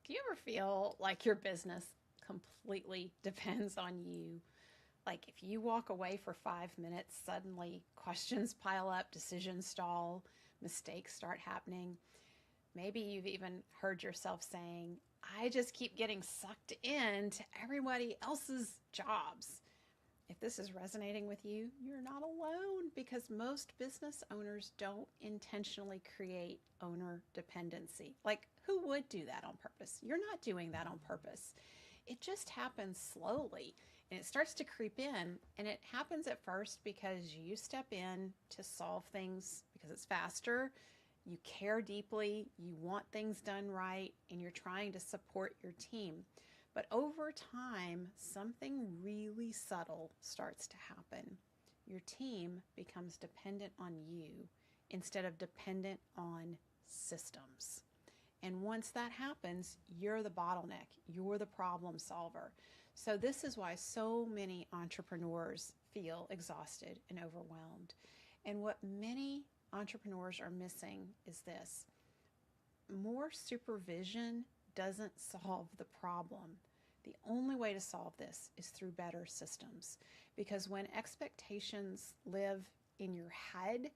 Do you ever feel like your business completely depends on you? Like if you walk away for 5 minutes, suddenly questions pile up, decisions stall, mistakes start happening. Maybe you've even heard yourself saying, I just keep getting sucked into everybody else's jobs. If this is resonating with you, you're not alone because most business owners don't intentionally create owner dependency. Like, who would do that on purpose? You're not doing that on purpose. It just happens slowly and it starts to creep in. And it happens at first because you step in to solve things because it's faster. You care deeply, you want things done right, and you're trying to support your team. But over time, something really subtle starts to happen. Your team becomes dependent on you instead of dependent on systems. And once that happens, you're the bottleneck, you're the problem solver. So, this is why so many entrepreneurs feel exhausted and overwhelmed. And what many entrepreneurs are missing is this: more supervision doesn't solve the problem. The only way to solve this is through better systems. Because when expectations live in your head,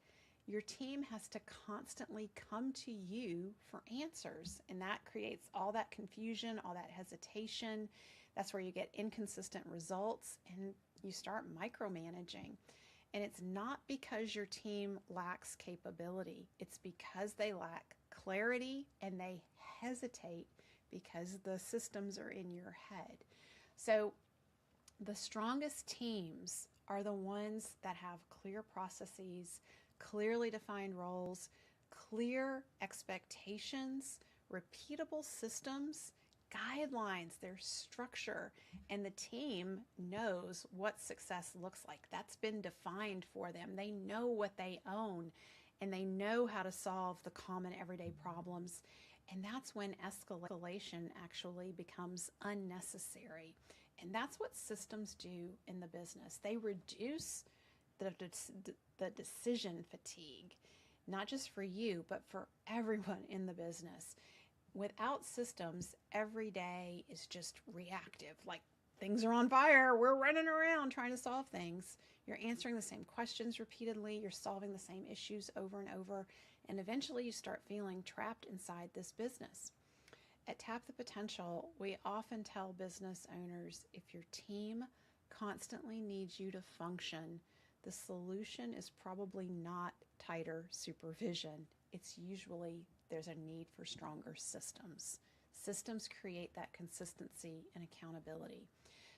your team has to constantly come to you for answers. And that creates all that confusion, all that hesitation. That's where you get inconsistent results and you start micromanaging. And it's not because your team lacks capability, it's because they lack clarity and they hesitate because the systems are in your head. So the strongest teams are the ones that have clear processes, clearly defined roles, clear expectations, repeatable systems, guidelines, their structure, and the team knows what success looks like. That's been defined for them. They know what they own and they know how to solve the common everyday problems. And that's when escalation actually becomes unnecessary. And that's what systems do in the business. They reduce the decision fatigue, not just for you, but for everyone in the business. Without systems, every day is just reactive. Like things are on fire, we're running around trying to solve things. You're answering the same questions repeatedly, you're solving the same issues over and over, and eventually you start feeling trapped inside this business. At Tap the Potential, we often tell business owners if your team constantly needs you to function, the solution is probably not tighter supervision. It's usually there's a need for stronger systems. Systems create that consistency and accountability.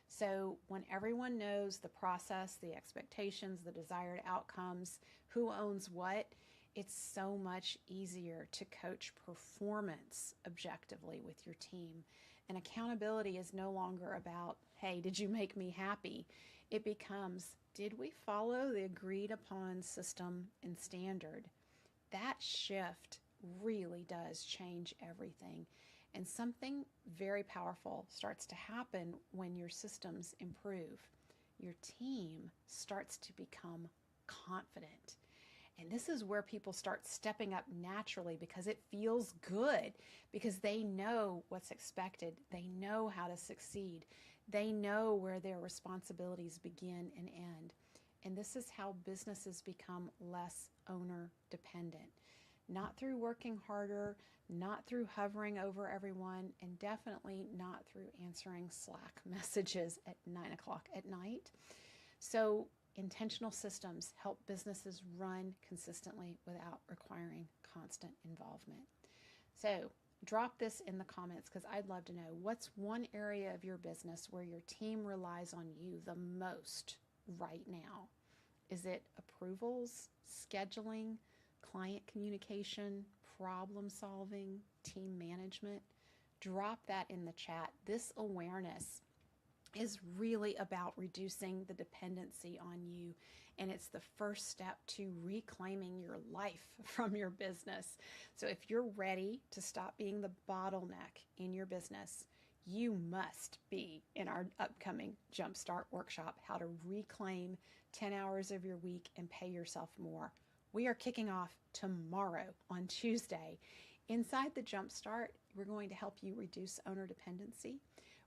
So when everyone knows the process, the expectations, the desired outcomes, who owns what, it's so much easier to coach performance objectively with your team. And accountability is no longer about, hey, did you make me happy? It becomes, did we follow the agreed upon system and standard? That shift really does change everything. And something very powerful starts to happen when your systems improve. Your team starts to become confident. And this is where people start stepping up naturally because it feels good, because they know what's expected. They know how to succeed. They know where their responsibilities begin and end. And this is how businesses become less owner dependent. Not through working harder, not through hovering over everyone, and definitely not through answering Slack messages at 9 o'clock at night. So intentional systems help businesses run consistently without requiring constant involvement. So drop this in the comments because I'd love to know, what's one area of your business where your team relies on you the most right now? Is it approvals, scheduling, client communication, problem solving, team management? Drop that in the chat. This awareness is really about reducing the dependency on you, and it's the first step to reclaiming your life from your business. So if you're ready to stop being the bottleneck in your business, you must be in our upcoming Jumpstart workshop, how to reclaim 10 hours of your week and pay yourself more. We are kicking off tomorrow on Tuesday, Inside the Jumpstart, we're going to help you reduce owner dependency.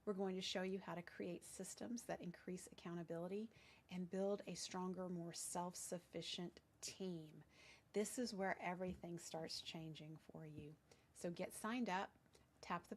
We're going to show you how to create systems that increase accountability and build a stronger, more self-sufficient team. This is where everything starts changing for you. So get signed up, tap the